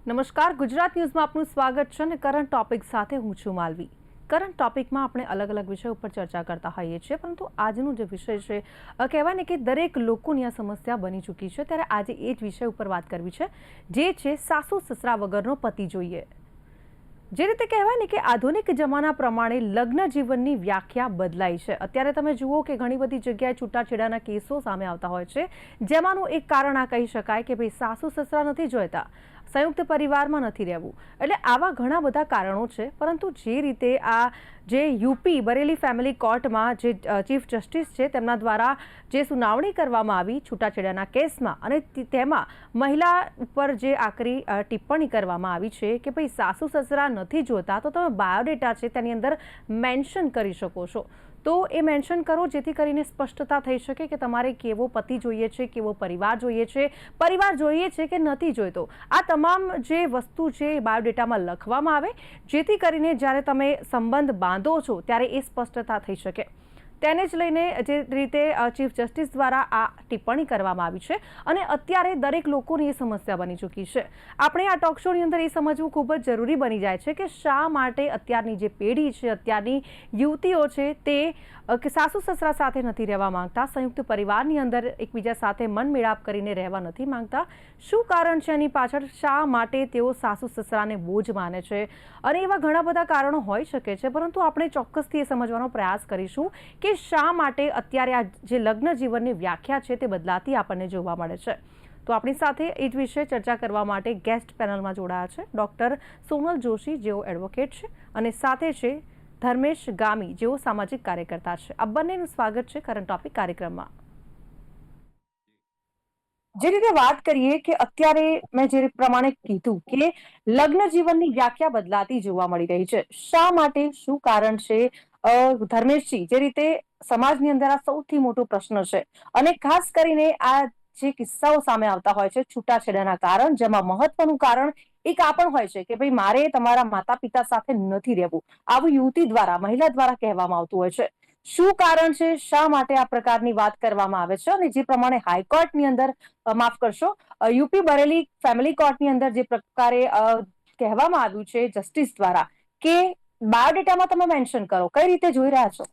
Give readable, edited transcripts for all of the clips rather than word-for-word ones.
નમસ્કાર, ગુજરાત ન્યૂઝમાં આપનું સ્વાગત છે અને કરંટ ટોપિક સાથે હું છું માલવી। કરંટ ટોપિકમાં આપણે અલગ અલગ વિષય ઉપર ચર્ચા કરતા હોઈએ છીએ, પરંતુ આજનો જે વિષય છે કહેવાય ને કે દરેક લોકોની આ સમસ્યા બની ચૂકી છે, ત્યારે આજે એ જ વિષય ઉપર વાત કરવી છે, જે છે સાસુ સસરા વગરનો પતિ જોઈએ। જે રીતે કહેવાય ને કે આધુનિક જમાના પ્રમાણે લગ્ન જીવનની વ્યાખ્યા બદલાઈ છે। અત્યારે તમે જુઓ કે ઘણી બધી જગ્યાએ છૂટાછેડાના કેસો સામે આવતા હોય છે, જેમાંનું એક કારણ આ કહી શકાય કે ભાઈ સાસુ સસરા નથી જોઈતા, સંયુક્ત પરિવારમાં નથી રહેવું। એટલે આવા ઘણા બધા કારણો છે, પરંતુ જે રીતે આ જે યુપી બરેલી ફેમિલી કોર્ટમાં જે ચીફ જસ્ટિસ છે તેમના દ્વારા જે સુનાવણી કરવામાં આવી છૂટાછેડાના કેસમાં, અને તેમાં મહિલા ઉપર જે આકરી ટિપ્પણી કરવામાં આવી છે કે ભાઈ સાસુ સસરા નથી જોતા તો તમે બાયોડેટા છે તેની અંદર મેન્શન કરી શકો છો, તો એ મેન્શન કરો જેથી કરીને સ્પષ્ટતા થઈ શકે કે તમારે કેવો પતિ જોઈએ છે, કેવો પરિવાર જોઈએ છે, પરિવાર જોઈએ છે કે નથી જોઈતો। આ તમામ જે વસ્તુ છે એ બાયોડેટામાં લખવામાં આવે, જેથી કરીને જ્યારે તમે સંબંધ બાંધો છો ત્યારે એ સ્પષ્ટતા થઈ શકે। તેને જ લઈને જે રીતે ચીફ જસ્ટિસ દ્વારા આ ટિપ્પણી કરવામાં આવી છે, અને અત્યારે દરેક લોકોની એ સમસ્યા બની ચૂકી છે। આપણે આ ટોક શોની અંદર એ સમજવું ખૂબ જ જરૂરી બની જાય છે કે શા માટે અત્યારની જે પેઢી છે, અત્યારની યુવતીઓ છે તે કે સાસુ સસરા સાથે નથી રહેવા માંગતા, સંયુક્ત પરિવારની અંદર એકબીજા સાથે મન મેળાપ કરીને રહેવા નથી માંગતા। શું કારણ છે એની પાછળ? શા માટે તેઓ સાસુ સસરાને બોજ માને છે? અને એવા ઘણા બધા કારણો હોઈ શકે છે, પરંતુ આપણે ચોક્કસથી એ સમજવાનો પ્રયાસ કરીશું કે શા માટે અત્યારે આ જે લગ્ન જીવનની વ્યાખ્યા છે તે બદલાતી આપણને જોવા મળે છે। તો આપણી સાથે એ જ વિશે ચર્ચા કરવા માટે ગેસ્ટ પેનલમાં જોડાયા છે ડોક્ટર સોનલ જોશી, જેઓ એડવોકેટ છે, અને સાથે છે ધર્મેશ ગામી, જેઓ સામાજિક કાર્યકર્તા છે। આ બંનેનું સ્વાગત છે કરંટ ટોપિક કાર્યક્રમમાં। જે રીતે વાત કરીએ કે અત્યારે મેં જે પ્રમાણે કીધું કે લગ્ન જીવનની વ્યાખ્યા બદલાતી જોવા મળી રહી છે, શા માટે, શું કારણ છે? ધર્મેશજી, જે રીતે સમાજની અંદર આ સૌથી મોટો પ્રશ્ન છે, અને ખાસ કરીને આ જે કિસ્સાઓ સામે આવતા હોય છે છૂટાછેડાના કારણ, જેમાં મહત્વનું કારણ એક આ પણ હોય છે કે ભાઈ મારે તમારા માતા પિતા સાથે નથી રહેવું, આવું યુવતી દ્વારા, મહિલા દ્વારા કહેવામાં આવતું હોય છે। શું કારણ છે? શા માટે આ પ્રકારની વાત કરવામાં આવે છે? અને જે પ્રમાણે હાઈકોર્ટની અંદર, માફ કરશો, યુપી બરેલી ફેમિલી કોર્ટની અંદર જે પ્રકારે કહેવામાં આવ્યું છે જસ્ટિસ દ્વારા કે બાયોડેટામાં તમે મેન્શન કરો, કઈ રીતે જોઈ રહ્યા છો?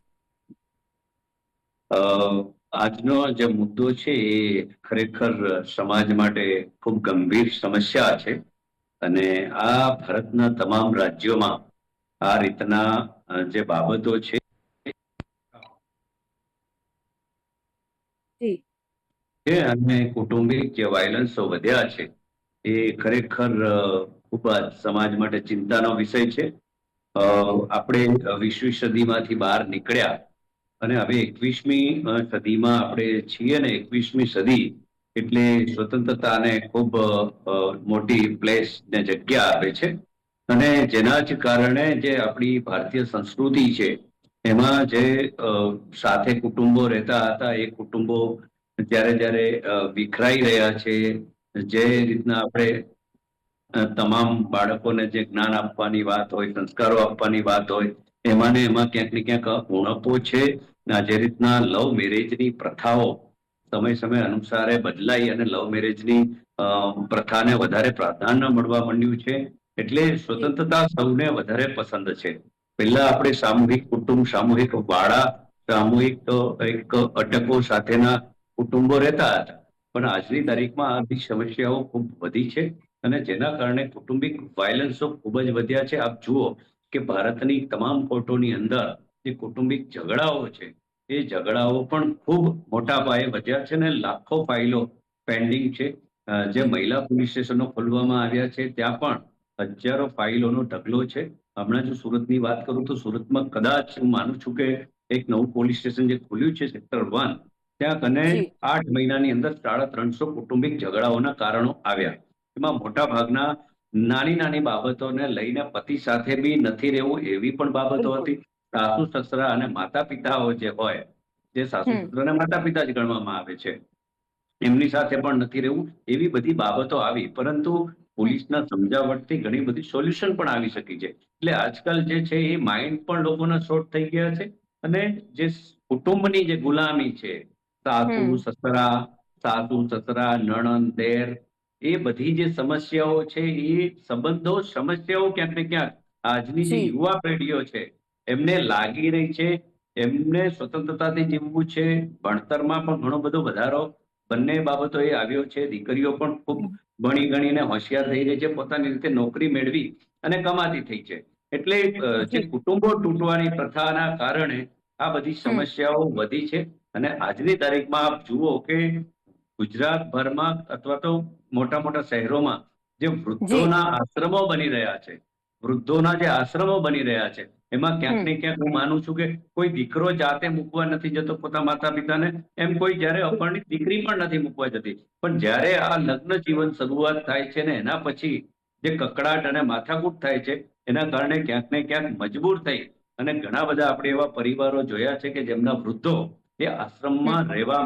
આજનો જે મુદ્દો છે એ ખરેખર સમાજ માટે ખૂબ ગંભીર સમસ્યા છે, અને આ ભારતના તમામ રાજ્યોમાં આ રીતના જે બાબતો છે અને કૌટુંબિક જે વાયલન્સો વધ્યા છે એ ખરેખર ખૂબ જ સમાજ માટે ચિંતાનો વિષય છે। આપણે 20મી સદીમાંથી બહાર નીકળ્યા અને હવે 21મી સદીમાં આપણે છીએ, ને 21મી સદી એટલે સ્વતંત્રતાને ખૂબ મોટી પ્લેસ ને જગ્યા આપે છે, અને જેના જ કારણે જે આપણી ભારતીય સંસ્કૃતિ છે એમાં જે સાથે કુટુંબો રહેતા હતા એ કુટુંબો જ્યારે વિખરાઈ રહ્યા છે, જે રીતના આપણે તમામ બાળકોને જે જ્ઞાન આપવાની વાત હોય, સંસ્કારો આપવાની વાત હોય, એમાં ને એમાં ક્યાંક ને ક્યાંક ઉણપો છે। જે રીતના લવ મેરેજની પ્રથાઓ સમય સમય અનુસારે બદલાઈ અને લવ મેરેજની પ્રથાને વધારે પ્રાધાન્ય મળવા માંડ્યું છે, એટલે સ્વતંત્રતા સૌને વધારે પસંદ છે। પહેલા આપણે સામૂહિક કુટુંબ, સામૂહિક વાડા, સામૂહિક એક અટકો સાથેના કુટુંબો રહેતા હતા, પણ આજની તારીખમાં આ બધી સમસ્યાઓ ખૂબ વધી છે, અને જેના કારણે કૌટુંબિક વાયલન્સો ખૂબ જ વધ્યા છે। આપ જુઓ કે ભારતની તમામ કોર્ટોની અંદર જે કૌટુંબિક ઝઘડાઓ છે એ ઝઘડાઓ પણ ખૂબ મોટા પાયે વધ્યા છે, અને લાખો ફાઇલો પેન્ડિંગ છે। જે મહિલા પોલીસ સ્ટેશનો ખોલવામાં આવ્યા છે ત્યાં પણ હજારો ફાઇલોનો ઢગલો છે। હમણાં જો સુરતની વાત કરું તો સુરતમાં કદાચ હું માનું છું કે એક નવું પોલીસ સ્ટેશન જે ખુલ્યું છે સેક્ટર 1, ત્યાં કને 8 મહિનાની અંદર 350 કૌટુંબિક ઝઘડાઓના કારણો આવ્યા। એમાં મોટા ભાગના નાની નાની બાબતોને લઈને પતિ સાથે બી નથી રહેવું એવી પણ બાબતો હતી। સાસુ સસરા અને માતા પિતાઓ જે હોય, જે સાસુ સસરાને માતા પિતા જ ગણવામાં આવે છે, એમની સાથે પણ નથી રહેવું એવી બધી બાબતો આવી, પરંતુ પોલીસના સમજાવટથી ઘણી બધી સોલ્યુશન પણ આવી શકી છે। એટલે આજકાલ જે છે એ માઇન્ડ પણ લોકોના શોર્ટ થઈ ગયા છે, અને જે કુટુંબની જે ગુલામી છે, સાસુ સસરા, નણંદ, દેર, એ બધી જે સમસ્યાઓ છે એ સંબંધો સમસ્યાઓ ક્યાંક ને ક્યાંક આજની જે જી યુવા પેઢીઓ છે એમને લાગી રહી છે. એમને સ્વતંત્રતાથી જીવવું છે. ભણતરમાં પણ ઘણો બધો વધારો બંને બાબતો એ આવ્યો છે. દીકરીઓ પણ ખૂબ ભણી ગણીને હોશિયાર થઈ રહી છે. પોતાની રીતે નોકરી મેળવી અને કમાતી થઈ છે. એટલે જે જી કુટુંબો તૂટવાની પ્રથાના કારણે આ બધી હમ સમસ્યાઓ વધી છે. અને આજની તારીખમાં આપ જુઓ કે ગુજરાતભરમાં અથવા તો મોટા મોટા શહેરોમાં જે જી વૃદ્ધોના આશ્રમો બની રહ્યા છે, વૃદ્ધોના જે આશ્રમો બની રહ્યા છે, એમાં ક્યાંક હમ ને ક્યાંક હું માનું છું કે કોઈ દીકરો જાતે મૂકવા નથી જતો પોતા માતા પિતાને, એમ કોઈ જ્યારે અપરણિત દીકરી પણ નથી મૂકવા જતી. પણ જ્યારે આ લગ્ન જીવન શરૂઆત થાય છે ને એના પછી જે કકડાટ અને માથાકૂટ થાય છે એના કારણે ક્યાંક ને ક્યાંક મજબૂર થઈ અને ઘણા બધા આપણે એવા પરિવારો જોયા છે કે જેમના વૃદ્ધો એ હમ આશ્રમમાં રહેવા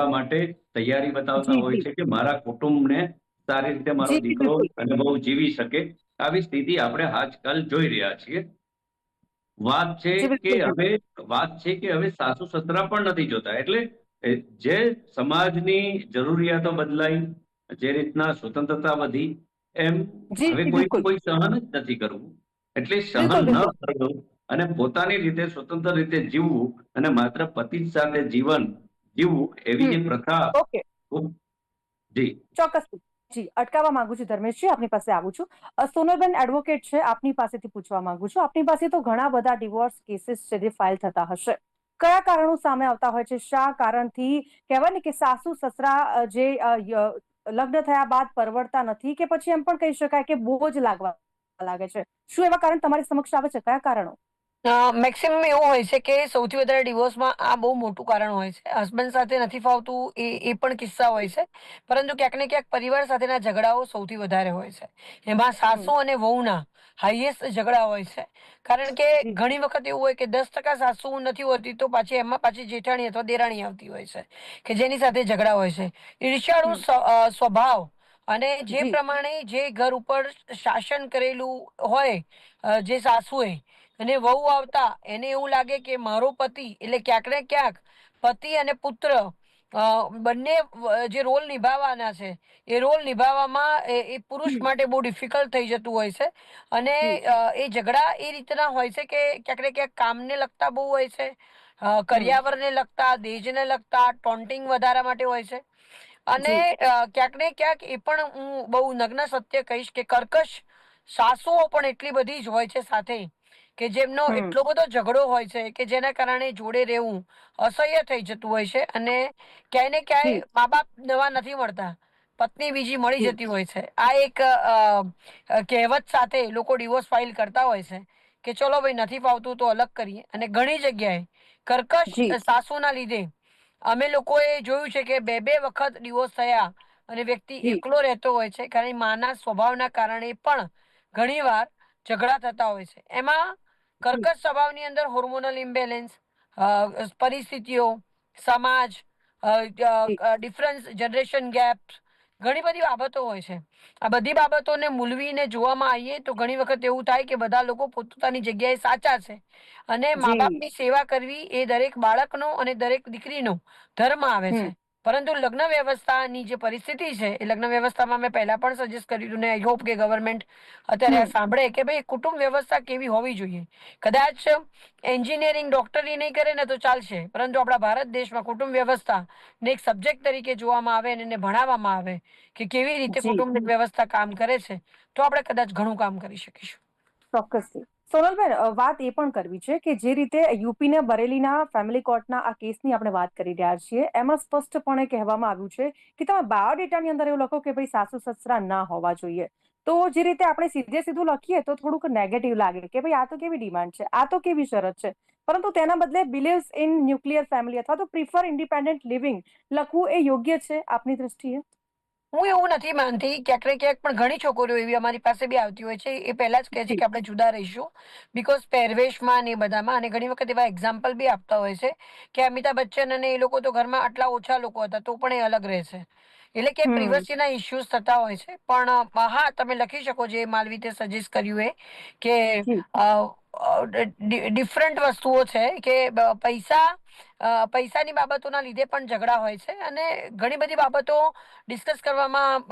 માટે તૈયારી બતાવતા જી હોય જી છે કે મારા કુટુંબને સારી રીતે મારો જી દીકરો બિલકુલ અને બહુ જીવી શકે. આવી સ્થિતિ આપણે આજકાલ જોઈ રહ્યા છીએ. વાત છે જી કે બિલકુલ હવે વાત છે કે હવે સાસુ સસરા પણ નથી જોતા. એટલે જે સમાજની જરૂરિયાતો બદલાઈ, જે રીતના સ્વતંત્રતા વધી, એમ જી હવે જી કોઈને બિલકુલ કોઈ સહન જ નથી કરવું. એટલે સહન બિલકુલ ન બિલકુલ કરવું અને પોતાની રીતે સ્વતંત્ર રીતે જીવવું અને માત્ર પતિ જ સાથે જીવન જીવવું એવી હમ જે પ્રથા ઓકે ખૂબ- જી ચોક્કસ જી અટકાવવા માંગુ છું ધર્મેશજી, આપની પાસે આવું છું. સોનલબેન એડવોકેટ છે, આપની પાસેથી પૂછવા માંગુ છું. આપની પાસે તો ઘણા બધા ડિવોર્સ કેસીસ છે જે ફાઇલ થતા હશે. કયા કારણો સામે આવતા હોય છે? શા કારણથી કહેવાય ને કે સાસુ સસરા જે લગ્ન થયા બાદ પરવડતા નથી, કે પછી એમ પણ કહી શકાય કે બોજ લાગવા લાગે છે? શું એવા કારણ તમારી સમક્ષ આવે છે? કયા કારણો? મેક્સિમમ એવું હોય છે કે સૌથી વધારે ડિવોર્સમાં આ બહુ મોટું કારણ હોય છે. હસબન્ડ સાથે નથી ફાવતું એ પણ કિસ્સા હોય છે. પરંતુ ક્યાંક ને ક્યાંક પરિવાર સાથેના ઝઘડાઓ સૌથી વધારે હોય છે. એમાં હમ સાસુ અને વહુના હાઈએસ્ટ ઝઘડા હોય છે. કારણ કે જી ઘણી વખત એવું હોય કે 10% સાસુ નથી હોતી તો પાછી એમાં પાછી જેઠાણી અથવા દેરાણી આવતી હોય છે કે જેની સાથે ઝઘડા હોય છે. ઈર્ષ્યાળુ હમ સ્વભાવ અને જે જી પ્રમાણે જે ઘર ઉપર શાસન કરેલું હોય જે સાસુએ, અને વહુ આવતા એને એવું લાગે કે મારો પતિ એટલે ક્યાંક ને ક્યાંક પતિ અને પુત્ર બંને જે રોલ નિભાવવાના છે એ રોલ નિભાવવામાં એ પુરુષ હમ માટે બહુ ડિફિકલ્ટ થઈ જતું હોય છે. અને જી એ ઝઘડા એ રીતના હોય છે કે ક્યાંક ને ક્યાંક કામને લગતા બહુ હોય છે, હમ કરિયાવરને લગતા, દેજને લગતા, ટોન્ટિંગ વધારા માટે હોય છે. અને જી ક્યાંક ને ક્યાંક એ પણ હું બહુ નગ્ન સત્ય કહીશ કે કર્કશ સાસુઓ પણ એટલી બધી જ હોય છે સાથે, કે જેમનો હમ એટલો બધો ઝઘડો હોય છે કે જેના કારણે જોડે રહેવું અસહ્ય થઈ જતું હોય છે. અને ક્યાંય ને જી ક્યાંય મા બાપ નવા નથી મળતા, પત્ની બીજી મળી જી જતી હોય છે. આ એક કહેવત સાથે લોકો ડિવોર્સ ફાઇલ કરતા હોય છે કે ચલો ભાઈ નથી ફાવતું તો અલગ કરીએ. અને ઘણી જગ્યાએ કર્કશ જી સાસુના લીધે અમે લોકોએ જોયું છે કે બે બે વખત ડિવોર્સ થયા અને વ્યક્તિ જી એકલો રહેતો હોય છે. કારણ માના સ્વભાવના કારણે પણ ઘણી વાર ઝઘડા થતા હોય છે. એમાં જી કર્કશ સ્વભાવની અંદર હોર્મોનલ ઇમ્બેલેન્સ, પરિસ્થિતિઓ, સમાજ, જી ડિફરન્સ, જનરેશન ગેપ, ઘણી બધી બાબતો હોય છે. આ બધી બાબતોને મૂલવીને જોવામાં આવીએ તો ઘણી વખત એવું થાય કે બધા લોકો પોતપોતાની જગ્યાએ સાચા છે અને મા જી બાપની સેવા કરવી એ દરેક બાળકનો અને દરેક દીકરીનો ધર્મ આવે હમ છે. પરંતુ લગ્ન વ્યવસ્થાની જે પરિસ્થિતિ છે એ લગ્ન વ્યવસ્થામાં મેં પહેલા પણ સજેસ્ટ કર્યું ને આઈ હોપ કે ગવર્મેન્ટ અત્યારે આ હમ સાંભળે કે ભાઈ કુટુંબ વ્યવસ્થા કેવી હોવી જોઈએ. કદાચ એન્જિનિયરિંગ ડોક્ટરી નહીં કરે ને તો ચાલશે, પરંતુ આપણા ભારત દેશમાં કુટુંબ વ્યવસ્થા ને એક સબ્જેક્ટ તરીકે જોવામાં આવે અને એને ભણાવવામાં આવે કે કેવી રીતે જી કુટુંબ વ્યવસ્થા કામ કરે છે, તો આપણે કદાચ ઘણું કામ કરી શકીશું. ચોક્કસથી. સોનલબેન, વાત એ પણ કરવી છે કે જે રીતે યુપીને બરેલીના ફેમિલી કોર્ટના આ કેસની આપણે વાત કરી રહ્યા છીએ, એમાં સ્પષ્ટપણે કહેવામાં આવ્યું છે કે તમે બાયોડેટાની અંદર એવું લખો કે ભાઈ સાસુ સસરા ના હોવા જોઈએ. તો જે રીતે આપણે સીધે સીધું લખીએ તો થોડુંક નેગેટિવ લાગે કે ભાઈ આ તો કેવી ડિમાન્ડ છે, આ તો કેવી શરત છે. પરંતુ તેના બદલે બિલીવ્સ ઇન ન્યુક્લિયર ફેમિલી અથવા તો પ્રિફર ઇન્ડિપેન્ડન્ટ લિવિંગ લખવું એ યોગ્ય છે આપની દ્રષ્ટિએ? હું એવું નથી માનતી. ક્યાંક ને ક્યાંક પણ ઘણી છોકરીઓ એવી અમારી પાસે બી આવતી હોય છે, એ પહેલા જ કહે છે જી કે આપણે જુદા રહીશું. બીકોઝ પહેરવેશમાં ને એ બધામાં, અને ઘણી વખત એવા એક્ઝામ્પલ બી આપતા હોય છે કે અમિતાભ બચ્ચન અને એ લોકો તો ઘરમાં આટલા ઓછા લોકો હતા તો પણ એ અલગ રહે છે. એટલે કે હમ પ્રિવસીના ઇસ્યુઝ થતા હોય છે. પણ હા, તમે લખી શકો જે માલવીતે સજેસ્ટ કર્યું એ કે જી ડિફરન્ટ વસ્તુઓ છે કે પૈસાની બાબતોના લીધે પણ ઝઘડા હોય છે અને ઘણી બધી બાબતો ડિસ્કસ કરવામાં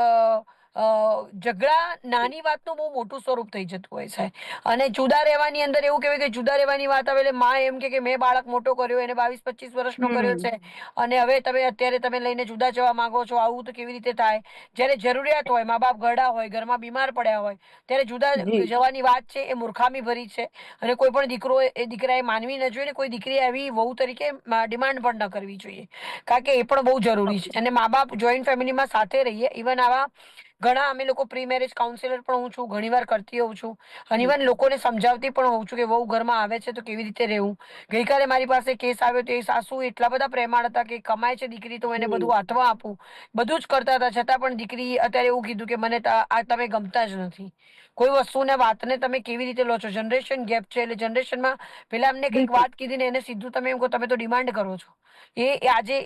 ઝઘડા નાની વાતનું બહુ મોટું સ્વરૂપ થઈ જતું હોય છે. અને જુદા રહેવાની અંદર એવું કહેવાય કે જુદા રહેવાની વાત આવે એટલે માં એમ કે મેં બાળક મોટો કર્યો, એને 22-25 વર્ષનો કર્યો છે અને હવે અત્યારે તમે લઈને જુદા જવા માંગો છો, આવું તો કેવી રીતે થાય? જ્યારે જરૂરિયાત હોય, મા બાપ ઘરડા હોય, ઘરમાં બીમાર પડ્યા હોય, ત્યારે જુદા જી જવાની વાત છે એ મૂર્ખામી ભરી છે. અને કોઈ પણ દીકરાએ માનવી ન જોઈએ ને કોઈ દીકરીએ આવી વહુ તરીકે ડિમાન્ડ પણ ન કરવી જોઈએ, કારણ કે એ પણ બહુ જરૂરી છે. અને મા બાપ જોઈન્ટ ફેમિલીમાં સાથે રહીએ. ઇવન આવા ઘણા અમે લોકો પ્રી મેરેજ કાઉન્સિલર પણ હું છું, ઘણી વાર કરતી હોઉં છું અને ઇવન લોકોને સમજાવતી પણ હોઉં છું કે વહુ ઘરમાં આવે છે તો કેવી રીતે રહેવું. ગઈકાલે મારી પાસે કેસ આવ્યો તો એ સાસુ એટલા બધા પ્રેમાળ હતા કે કમાય છે દીકરી તો એને બધું હાથમાં આપવું, બધું જ કરતા હતા, છતાં પણ દીકરી અત્યારે એવું કીધું કે મને આ તમે ગમતા જ નથી. કોઈ વસ્તુને વાતને તમે કેવી રીતે લો છો? જનરેશન ગેપ છે એટલે જનરેશનમાં પેલા એમને કંઈક બિલકુલ વાત કીધી ને એને સીધું તમે એમ કહો, તમે તો ડિમાન્ડ કરો છો. આજે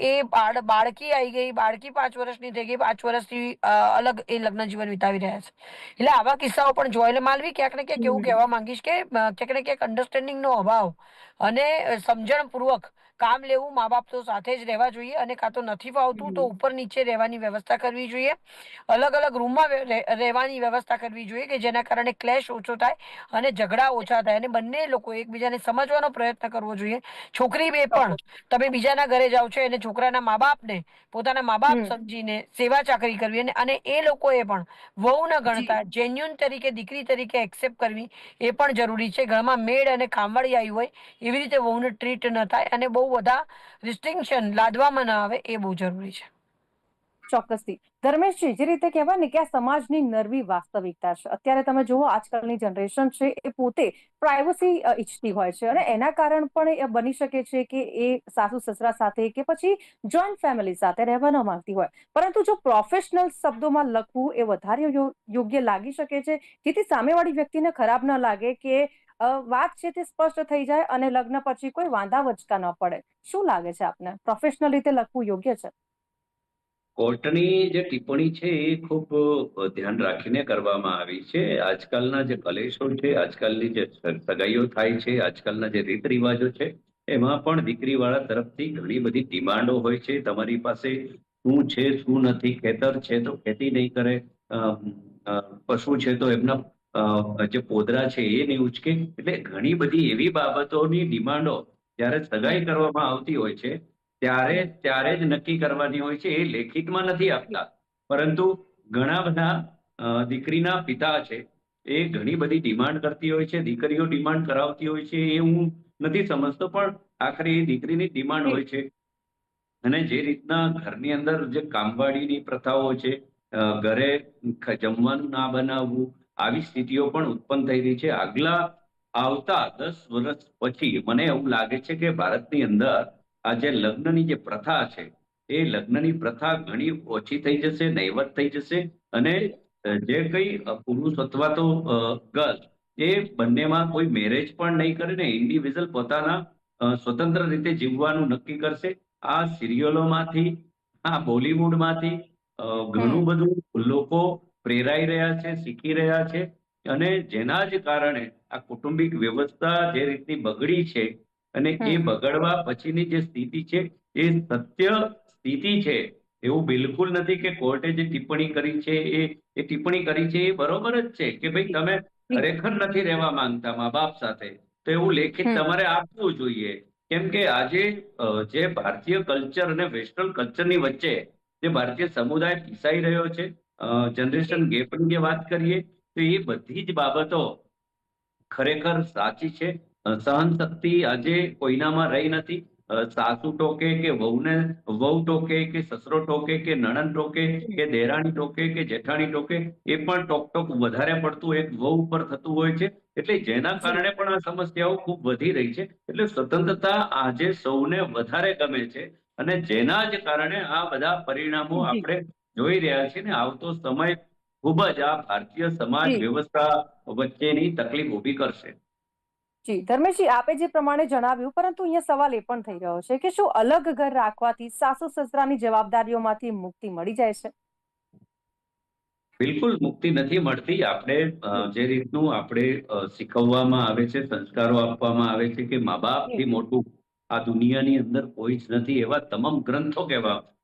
બાળકી આવી ગઈ, બાળકી 5 વર્ષની થઈ ગઈ, 5 વર્ષથી અલગ એ લગ્ન જીવન વિતાવી રહ્યા છે. એટલે આવા કિસ્સાઓ પણ જોયેલ માલવી ક્યાંક ને ક્યાંક એવું કહેવા માંગીશ કે ક્યાંક ને ક્યાંક અન્ડરસ્ટેન્ડિંગ નો અભાવ અને સમજણ પૂર્વક કામ લેવું. મા બાપ તો સાથે જ રહેવા જોઈએ અને કાં તો નથી ફાવતું તો ઉપર નીચે રહેવાની વ્યવસ્થા કરવી જોઈએ. અલગ અલગ રૂમમાં રહેવાની વ્યવસ્થા કરવી જોઈએ કે જેના કારણે ક્લેશ ઓછો થાય અને ઝઘડા ઓછા થાય અને બંને લોકો એકબીજાને સમજવાનો પ્રયત્ન કરવો જોઈએ. છોકરી બે પણ તમે બીજાના ઘરે જાઓ છો અને છોકરાના મા બાપને પોતાના મા બાપ સમજીને સેવા ચાકરી કરવી અને એ લોકોએ પણ વહુ ન ગણતા જેન્યુન તરીકે દીકરી તરીકે એક્સેપ્ટ કરવી એ પણ જરૂરી છે. ઘરમાં મેડ અને કામવાળી આવી હોય એવી રીતે વહુને ટ્રીટ ન થાય અને બહુ બધા રિસ્ટ્રિક્શન લાદવામાં ન આવે એ બહુ જરૂરી છે. ચોક્કસથી. ધર્મેશજી, જે રીતે કહેવાય ને કે આ સમાજની નરવી વાસ્તવિકતા છે. અત્યારે તમે જુઓ આજકાલની જનરેશન છે એ પોતે પ્રાઇવસી ઈચ્છતી હોય છે અને એના કારણ પણ એ બની શકે છે કે એ સાસુ સસરા સાથે કે પછી જોઈન્ટ ફેમિલી સાથે રહેવા ન માંગતી હોય. પરંતુ જો પ્રોફેશનલ શબ્દોમાં લખવું એ વધારે યોગ્ય લાગી શકે છે, જેથી સામેવાળી વ્યક્તિને ખરાબ ન લાગે કે વાત છે તે સ્પષ્ટ થઈ જાય અને લગ્ન પછી કોઈ વાંધા વચકા ન પડે. શું લાગે છે આપને? પ્રોફેશનલ રીતે લખવું યોગ્ય છે? કોર્ટની જે ટિપ્પણી છે એ ખૂબ ધ્યાન રાખીને કરવામાં આવી છે. આજકાલના જે કલેશો છે, આજકાલની જે સગાઈઓ થાય છે, આજકાલના જે રીત રિવાજો છે, એમાં પણ દીકરીવાળા તરફથી ઘણી બધી ડિમાન્ડો હોય છે. તમારી પાસે શું છે શું નથી, ખેતર છે તો ખેતી નહીં કરે, પશુ છે તો એમના જે પોદરા છે એ નહીં ઉચકે. એટલે ઘણી બધી એવી બાબતોની ડિમાન્ડો જ્યારે સગાઈ કરવામાં આવતી હોય છે ત્યારે જ નક્કી કરવાની હોય છે. એ લેખિતમાં નથી આપતા, પરંતુ ઘણા બધા દીકરીના પિતા છે એ ઘણી બધી ડિમાન્ડ કરતી હોય છે, દીકરીઓ ડિમાન્ડ કરાવતી હોય છે. એ હું નથી સમજતો, પણ આખરે એ દીકરીની ડિમાન્ડ હોય છે. અને જે રીતના ઘરની અંદર જે કામવાળીની પ્રથાઓ છે, ઘરે જમવાનું ના બનાવવું, આવી સ્થિતિઓ પણ ઉત્પન્ન થઈ રહી છે. આવતા 10 વર્ષ પછી મને એવું લાગે છે કે ભારતની અંદર આ જે લગ્નની જે પ્રથા છે એ લગ્નની પ્રથા ઘણી ઓછી થઈ જશે, નહીવત થઈ જશે. અને જે કંઈ પુરુષ અથવા તો ગર્લ એ બંનેમાં કોઈ મેરેજ પણ નહીં કરે ને ઇન્ડિવિજ્યુઅલ પોતાના સ્વતંત્ર રીતે જીવવાનું નક્કી કરશે. આ સિરિયલોમાંથી, આ બોલિવૂડમાંથી ઘણું બધું લોકો પ્રેરાઈ રહ્યા છે, શીખી રહ્યા છે. અને જેના જ કારણે આ કૌટુંબિક વ્યવસ્થા જે રીતની બગડી છે અને એ બગડવા પછીની જે સ્થિતિ છે એ સત્ય સ્થિતિ છે. એવું બિલકુલ નથી કે કોર્ટે જે ટિપ્પણી કરી છે એ ટિપ્પણી કરી છે એ બરોબર જ છે કે ભાઈ તમે ખરેખર નથી રહેવા માંગતા મા બાપ સાથે, તો એવું લેખિત તમારે આપવું જોઈએ. કેમ કે આજે જે ભારતીય કલ્ચર અને વેસ્ટર્ન કલ્ચરની વચ્ચે જે ભારતીય સમુદાય પીસાઈ રહ્યો છે, જનરેશન ગેપની જે વાત કરીએ તો એ બધી જ બાબતો ખરેખર સાચી છે. સહન શક્તિ આજે કોઈનામાં રહી નથી. સાસુ ટોકે કે વહુ ટોકે કે સસરો ટોકે કે નણંદ ટોકે કે દેરાણી ટોકે કે જેઠાણી ટોકે, એ પણ ટોક વધારે પડતું એક વહુ ઉપર થતું હોય છે. એટલે જેના કારણે પણ આ સમસ્યાઓ ખૂબ વધી રહી છે. એટલે સ્વતંત્રતા આજે સૌને વધારે ગમે છે અને જેના જ કારણે આ બધા પરિણામો જી આપણે જોઈ રહ્યા છીએ. ને આવતો સમય ખૂબ જ આ ભારતીય સમાજ જી વ્યવસ્થા વચ્ચેની તકલીફ ઊભી કરશે. જી ધર્મેશજી, આપે જે પ્રમાણે જણાવ્યું, પરંતુ અહીંયા સવાલ એ પણ થઈ રહ્યો છે કે શું અલગ ઘર રાખવાથી સાસુ સસરાની જવાબદારીઓમાંથી મુક્તિ મળી જાય છે? બિલકુલ મુક્તિ નથી મળતી. આપણે જે રીતનું આપણે શીખવવામાં આવે છે, સંસ્કારો આપવામાં આવે છે કે મા બાપથી મોટું આ દુનિયાની અંદર કોઈ જ નથી, એવા તમામ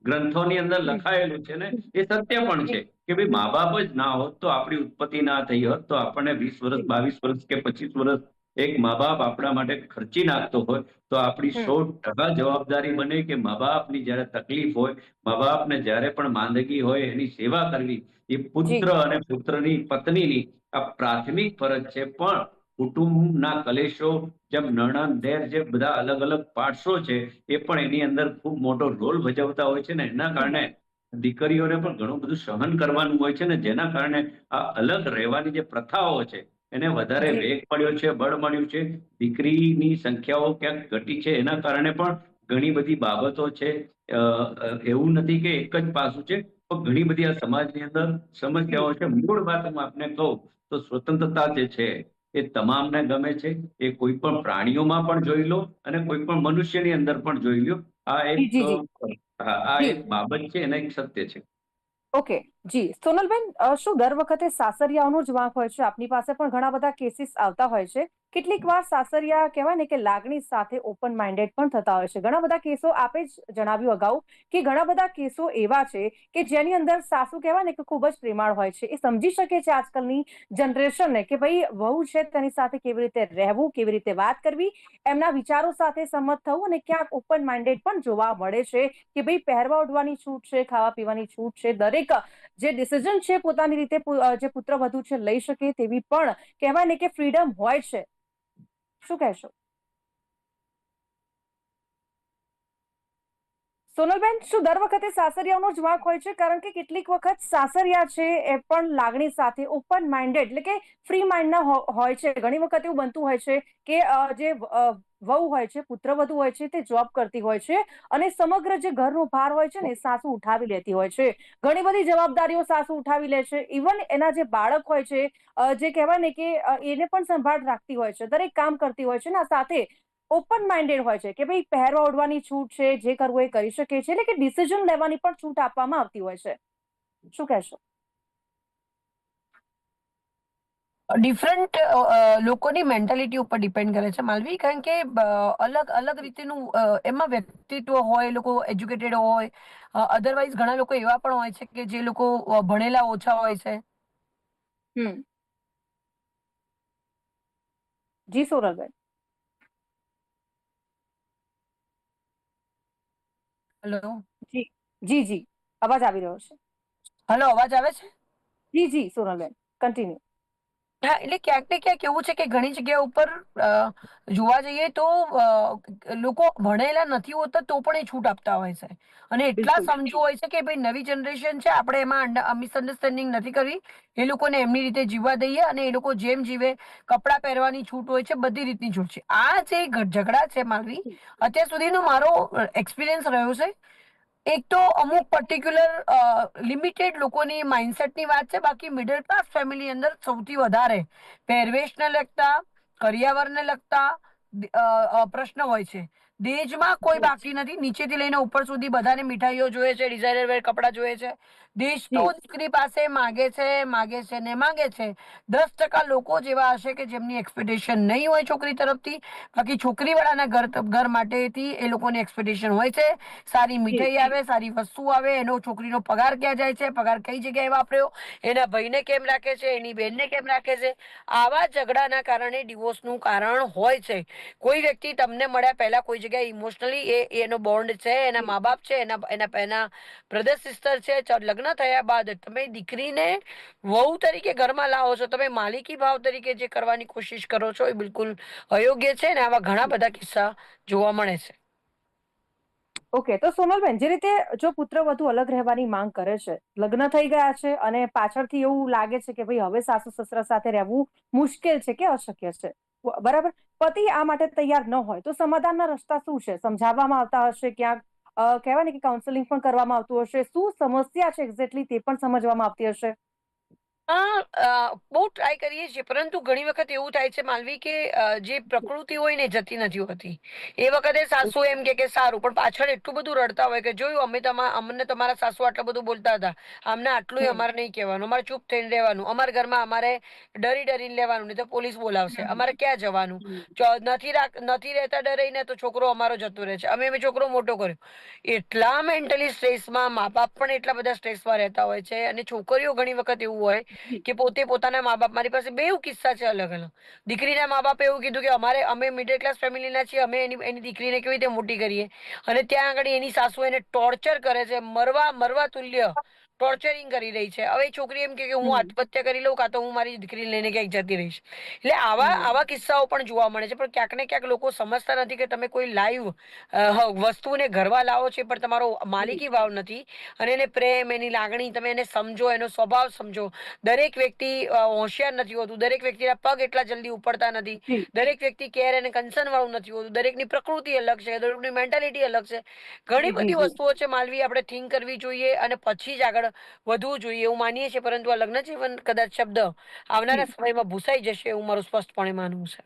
ગ્રંથોની અંદર લખાયેલું છે ને એ સત્ય પણ છે કે ભાઈ મા બાપ જ ના હોત તો આપણી ઉત્પત્તિ ના થઈ હોત, તો આપણને 20 વર્ષ 22 વર્ષ કે 25 વર્ષ એક મા બાપ આપણા માટે ખર્ચી નાખતો હોય તો આપણી 100% જવાબદારી બને કે મા બાપની જ્યારે તકલીફ હોય, મા બાપને જ્યારે પણ માંદગી હોય એની સેવા કરવી એ જી પુત્ર અને પુત્રની પત્નીની આ પ્રાથમિક ફરજ છે. પણ કુટુંબના કલેશો, જેમ નણંદ દેર, જે બધા અલગ અલગ પાર્ટસો છે એ પણ એની અંદર ખૂબ મોટો રોલ ભજવતા હોય છે ને એના કારણે દીકરીઓને પણ ઘણું બધું સહન કરવાનું હોય છે ને, જેના કારણે આ અલગ રહેવાની જે પ્રથાઓ છે એને વધારે જી વેગ મળ્યો છે, બળ મળ્યું છે. દીકરીની સંખ્યાઓ ક્યાંક ઘટી છે એના કારણે પણ ઘણી બધી બાબતો છે. એવું નથી કે એક જ પાસું છે, પણ ઘણી બધી આ સમાજની અંદર સમસ્યાઓ છે. મૂળ વાત હું આપને કહું તો સ્વતંત્રતા જે છે એ તમામને ગમે છે. એ કોઈ પણ પ્રાણીઓમાં પણ જોઈ લો અને કોઈ પણ મનુષ્યની અંદર પણ જોઈ લો. આ જી એક જી જી આ જી એક બાબત છે, એના એક સત્ય છે. ઓકે જી સોનલબેન, શું દર વખતે સાસરિયાઓનો જ વાંક હોય છે? આપની પાસે પણ ઘણા બધા કેસીસ આવતા હોય છે. કેટલીક વાર સાસરિયા કહેવાય ને કે લાગણી સાથે ઓપન માઇન્ડેડ પણ થતા હોય છે. ઘણા બધા કેસો આપે જ જણાવ્યું અગાઉ કે ઘણા બધા કેસો એવા છે કે જેની અંદર સાસુ કહેવાય ને કે ખૂબ જ પ્રેમાળ હોય છે. એ સમજી શકે છે આજકાલની જનરેશનને કે ભાઈ વહુ છે તેની સાથે કેવી રીતે રહેવું, કેવી રીતે વાત કરવી, એમના વિચારો સાથે સંમત થવું, અને ક્યાંક ઓપન માઇન્ડેડ પણ જોવા મળે છે કે ભાઈ પહેરવા ઓઢવાની છૂટ છે, ખાવા પીવાની છૂટ છે, દરેક જે ડિસિઝન છે પોતાની રીતે જે પુત્રવધુ છે લઈ શકે તેવી પણ કહેવાય ને કે ફ્રીડમ હોય છે. શું કહેશો સોનલબેન? શું દર વખતે સાસરિયાઓનો જ વાંક હોય છે? કારણ કે કેટલીક વખત સાસરિયા છે એ પણ લાગણી સાથે ઓપન માઇન્ડેડ એટલે કે ફ્રી માઇન્ડના હોય છે. ઘણી વખત એવું બનતું હોય છે કે જે વહુ હોય છે, પુત્રવધુ હોય છે, તે જોબ કરતી હોય છે અને સમગ્ર જે ઘરનો ભાર હોય છે ને એ સાસુ ઉઠાવી લેતી હોય છે. ઘણી બધી જવાબદારીઓ સાસુ ઉઠાવી લે છે. ઇવન એના જે બાળક હોય છે, જે કહેવાય ને કે એને પણ સંભાળ રાખતી હોય છે, દરેક કામ કરતી હોય છે ને સાથે ઓપન માઇન્ડેડ હોય છે કે ભાઈ પહેરવા ઓઢવાની છૂટ છે, જે કરવું એ કરી શકે છે, એટલે કે ડિસિઝન લેવાની પણ છૂટ આપવામાં આવતી હોય છે. શું કહેશો? ડિફરન્ટ લોકોની મેન્ટાલિટી ઉપર ડિપેન્ડ કરે છે માલવી, કારણ કે અલગ અલગ રીતેનું એમાં વ્યક્તિત્વ હોય, એ લોકો એજ્યુકેટેડ હોય, અધરવાઇઝ ઘણા લોકો એવા પણ હોય છે કે જે લોકો ભણેલા ઓછા હોય છે. હમ જી સોનલબેન. હેલો. જી જી જી અવાજ આવી રહ્યો છે. હલો, અવાજ આવે છે? જી જી સોનલબેન, કન્ટિન્યુ. હા, એટલે ક્યાંક ને ક્યાંક એવું છે કે ઘણી જગ્યા ઉપર જોવા જઈએ તો લોકો ભણેલા નથી હોતા તો પણ એ છૂટ આપતા હોય છે, અને એટલા બિલકુલ. સમજુ હોય છે કે ભાઈ નવી જનરેશન છે, આપણે એમાં મિસઅન્ડરસ્ટેન્ડિંગ નથી કરવી, એ લોકોને એમની રીતે જીવવા દઈએ અને એ લોકો જેમ જીવે, કપડાં પહેરવાની છૂટ હોય છે, બધી રીતની છૂટ છે. આ જે ઝઘડા છે માલવી, અત્યાર સુધીનો મારો એક્સપિરિયન્સ રહ્યો છે. એક તો અમુક પર્ટિક્યુલર લિમિટેડ લોકોની માઇન્ડસેટની વાત છે, બાકી મિડલ ક્લાસ ફેમિલી અંદર સૌથી વધારે પહેરવેશને લગતા, કરિયાવરને લગતા પ્રશ્ન હોય છે. દહેજમાં કોઈ બાકી નથી, નીચેથી લઈને ઉપર સુધી બધાને મીઠાઈઓ જોઈએ છે, ડિઝાઇનર વેર કપડાં જોઈએ છે. દહેજ તો જી દીકરી પાસે માગે છે, માગે છે ને માગે છે. 10% લોકો જેવા હશે કે જેમની એક્સપેક્ટેશન નહીં હોય છોકરી તરફથી, બાકી છોકરીવાળાના ઘર માટેથી એ લોકોની એક્સપેક્ટેશન હોય છે. સારી જી મીઠાઈ આવે, સારી વસ્તુ આવે, એનો છોકરીનો પગાર ક્યાં જાય છે, પગાર કઈ જગ્યાએ વાપર્યો, એના ભાઈને કેમ રાખે છે, એની બેનને કેમ રાખે છે. આવા ઝઘડાના કારણે ડિવોર્સનું કારણ હોય છે. કોઈ વ્યક્તિ તમને મળ્યા પહેલા કોઈ જગ્યાએ ઇમોશનલી એનો બોન્ડ છે, એના મા બાપ છે, એના બ્રધર સિસ્ટર છે, લગ્ન થયા બાદ તમે દીકરીને વહુ તરીકે ઘરમાં લાવો છો, તમે માલિકી ભાવ તરીકે જે કરવાની કોશિશ કરો છો એ બિલકુલ અયોગ્ય છે, ને આવા ઘણા બધા કિસ્સા જોવા મળે છે. ઓકે, તો સોનલબેન, જે રીતે જો પુત્રવધુ અલગ રહેવાની માંગ કરે છે, લગ્ન થઈ ગયા છે અને પાછળથી એવું લાગે છે કે ભાઈ હવે સાસુ સસરા સાથે રહેવું મુશ્કેલ છે કે અશક્ય છે, બરાબર, પતિ આ માટે તૈયાર ન હોય તો સમાધાનના રસ્તા શું છે? સમજાવવામાં આવતા હશે ક્યાંક, કહેવાય ને કે કાઉન્સેલિંગ પણ કરવામાં આવતું હશે, શું સમસ્યા છે એક્ઝેક્ટલી તે પણ સમજવામાં આવતી હશે. બહુ ટ્રાય કરીએ છીએ, પરંતુ ઘણી વખત એવું થાય છે માલવી કે જે પ્રકૃતિ હોય ને એ જતી નથી હોતી. એ વખતે સાસુ એમ કે સારું, પણ પાછળ એટલું બધું રડતા હોય કે જોયું અમને તમારા સાસુ આટલું બધું બોલતા હતા, અમને આટલું અમારે નહીં કહેવાનું, અમારે ચૂપ થઈને રહેવાનું, અમારા ઘરમાં અમારે ડરીને લેવાનું, નહીં તો પોલીસ બોલાવશે, અમારે ક્યાં જવાનું, નથી રહેતા ડરાઈને તો છોકરો અમારો જતો રહે છે, અમે છોકરો મોટો કર્યો. એટલા મેન્ટલી સ્ટ્રેસમાં, મા બાપ પણ એટલા બધા સ્ટ્રેસમાં રહેતા હોય છે, અને છોકરીઓ ઘણી વખત એવું હોય કે પોતાના મા બાપ, મારી પાસે બે કિસ્સા છે અલગ અલગ. દીકરીના મા બાપે એવું કીધું કે અમે મિડલ ક્લાસ ફેમિલીના છીએ, અમે એની દીકરીને કેવી રીતે મોટી કરીએ, અને ત્યાં આગળ એની સાસુ એને ટોર્ચર કરે છે, મરવા તુલ્ય ટોર્ચરિંગ કરી રહી છે. હવે એ છોકરી એમ કે હું આત્મહત્યા કરી લઉં, કાં તો હું મારી દીકરીને લઈને ક્યાંક જતી રહીશ. એટલે આવા કિસ્સાઓ પણ જોવા મળે છે. પણ ક્યાંક ને ક્યાંક લોકો સમજતા નથી કે તમે કોઈ લાઈવ વસ્તુને ઘરમાં લાવો છો, પણ તમારો માલિકી ભાવ નથી, અને એને પ્રેમ, એની લાગણી તમે એને સમજો, એનો સ્વભાવ સમજો. દરેક વ્યક્તિ હોશિયાર નથી હોતું, દરેક વ્યક્તિના પગ એટલા જલ્દી ઉપડતા નથી, દરેક વ્યક્તિ કેર અને કન્સર્ન વાળું નથી હોતું, દરેકની પ્રકૃતિ અલગ છે, દરેકની મેન્ટાલિટી અલગ છે. ઘણી બધી વસ્તુઓ છે માલવી, આપણે થિંક કરવી જોઈએ અને પછી જ આગળ વધવું જોઈએ એવું માનીએ છીએ. પરંતુ આ લગ્ન જીવન કદાચ શબ્દ આવનારા સમયમાં ભૂસાઈ જશે એવું મારું સ્પષ્ટપણે માનવું છે.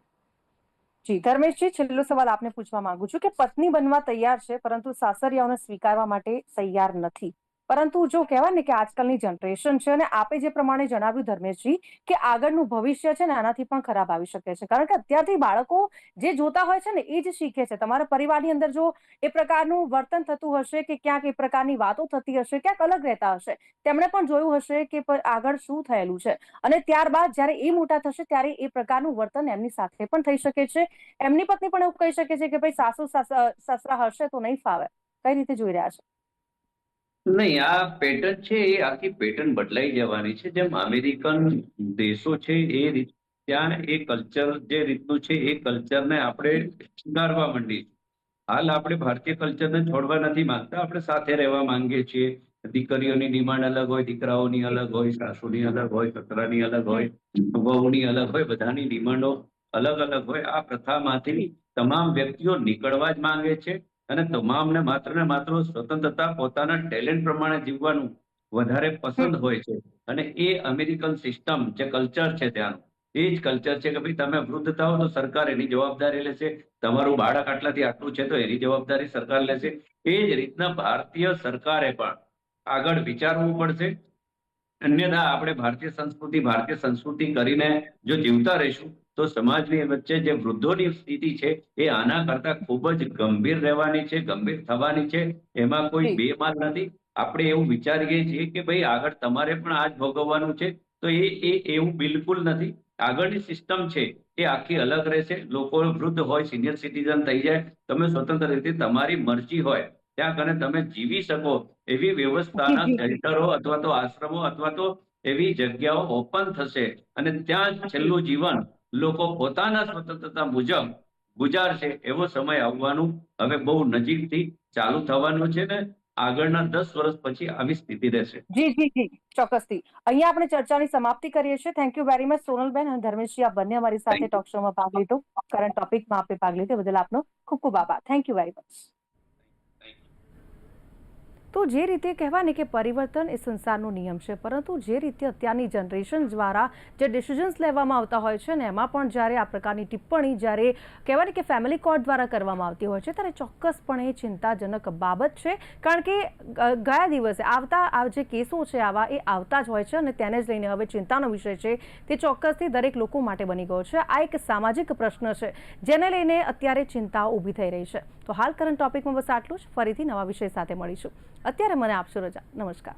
જી ધર્મેશજી, છેલ્લો સવાલ આપને પૂછવા માંગુ છું કે પત્ની બનવા તૈયાર છે, પરંતુ સાસરિયાઓને સ્વીકારવા માટે તૈયાર નથી. પરંતુ જો કહેવાય ને કે આજકાલની જનરેશન છે, અને આપે જે પ્રમાણે જણાવ્યું ધર્મેશજી કે આગળનું ભવિષ્ય છે ને આનાથી પણ ખરાબ આવી શકે છે, કારણ કે અત્યારથી બાળકો જે જોતા હોય છે ને એ જ શીખે છે. તમારા પરિવારની અંદર જો એ પ્રકારનું વર્તન થતું હશે, કે ક્યાંક એ પ્રકારની વાતો થતી હશે, ક્યાંક અલગ રહેતા હશે, તેમણે પણ જોયું હશે કે આગળ શું થયેલું છે, અને ત્યારબાદ જ્યારે એ મોટા થશે ત્યારે એ પ્રકારનું વર્તન એમની સાથે પણ થઈ શકે છે. એમની પત્ની પણ એવું કહી શકે છે કે ભાઈ સાસુ સસરા હશે તો નહીં ફાવે. કઈ રીતે જોઈ રહ્યા છે? નહીં, આ પેટર્ન છે એ આખી પેટર્ન બદલાઈ જવાની છે. જેમ અમેરિકન દેશો છે ત્યાં એ કલ્ચર જે રીતનું છે એ કલ્ચરને આપણે સ્વીકારવા માંડીશું. હાલ આપણે ભારતીય કલ્ચરને છોડવા નથી માંગતા, આપણે સાથે રહેવા માંગીએ છીએ. દીકરીઓની ડિમાન્ડ અલગ હોય, દીકરાઓની અલગ હોય, સાસુની અલગ હોય, સસરાની અલગ હોય, વહુની અલગ હોય, બધાની ડિમાન્ડો અલગ અલગ હોય. આ પ્રથામાંથી તમામ વ્યક્તિઓ નીકળવા જ માંગે છે, અને તમામને માત્ર ને માત્ર સ્વતંત્રતા, પોતાના ટેલેન્ટ પ્રમાણે જીવવાનું વધારે પસંદ હોય છે. અને એ અમેરિકન સિસ્ટમ જે કલ્ચર છે ત્યાંનું, એ જ કલ્ચર છે કે ભાઈ તમે વૃદ્ધ થાઓ તો સરકાર એની જવાબદારી લેશે, તમારું બાળક આટલાથી આટલું છે તો એની જવાબદારી સરકાર લેશે. એ જ રીતના ભારતીય સરકારે પણ આગળ વિચારવું પડશે. અન્યથા આપણે ભારતીય સંસ્કૃતિ કરીને જો જીવતા રહીશું તો સમાજની વચ્ચે જે વૃદ્ધોની સ્થિતિ છે એ આના કરતા ખૂબ જ ગંભીર રહેવાની છે, ગંભીર થવાની છે. એમાં કોઈ બે માલ નથી. આપણે એવું વિચારીએ છીએ કે ભાઈ આગળ તમારે પણ આ જ ભોગવવાનું છે, તો એ એવું બિલકુલ નથી. આગળની સિસ્ટમ છે એ આખી અલગ રહેશે. લોકો વૃદ્ધ હોય, સિનિયર સિટીઝન થઈ જાય, તમે સ્વતંત્ર રીતે તમારી મરજી હોય ત્યાં કને તમે જીવી શકો એવી વ્યવસ્થાના શેલ્ટરો અથવા તો આશ્રમો અથવા તો એવી જગ્યાઓ ઓપન થશે, અને ત્યાં જ છેલ્લું જીવન લોકો પોતાના સ્વતંત્રતા મુજબ ગુજારશે. એવો સમય આવવાનું હવે બહુ નજીકથી ચાલુ થવાનું છે, ને આગળના 10 વર્ષ પછી આવી સ્થિતિ રહેશે. જી જી જી, ચોક્કસથી. અહીંયા આપણે ચર્ચાની સમાપ્તિ કરીએ છીએ. થેન્ક યુ વેરી મચ સોનલબેન અને ધર્મેશજી, આપ બંને અમારી સાથે ટોક શોમાં ભાગ લીધો. કરંટ ટોપિકમાં આપે ભાગ લીધો બદલ આપનો ખૂબ ખૂબ આભાર. Thank you very much. તો જે રીતે કહેવાય ને કે પરિવર્તન એ સંસારનો નિયમ છે, પરંતુ જે રીતે અત્યારની જનરેશન દ્વારા જે ડિસિઝન્સ લેવામાં આવતા હોય છે ને એમાં પણ જ્યારે આ પ્રકારની ટિપ્પણી જ્યારે કહેવાય ને કે ફેમિલી કોર્ટ દ્વારા કરવામાં આવતી હોય છે, ત્યારે ચોક્કસપણે ચિંતાજનક બાબત છે. કારણ કે ગયા દિવસે આ જે કેસો છે આવા એ આવતા જ હોય છે, અને તેને જ લઈને હવે ચિંતાનો વિષય છે તે ચોક્કસથી દરેક લોકો માટે બની ગયો છે. આ એક સામાજિક પ્રશ્ન છે જેને લઈને અત્યારે ચિંતાઓ ઊભી થઈ રહી છે. તો હાલ કરંટ ટોપિકમાં બસ આટલું જ. ફરીથી નવા વિષય સાથે મળીશું. અત્યારે મને આપશો રજા. નમસ્કાર.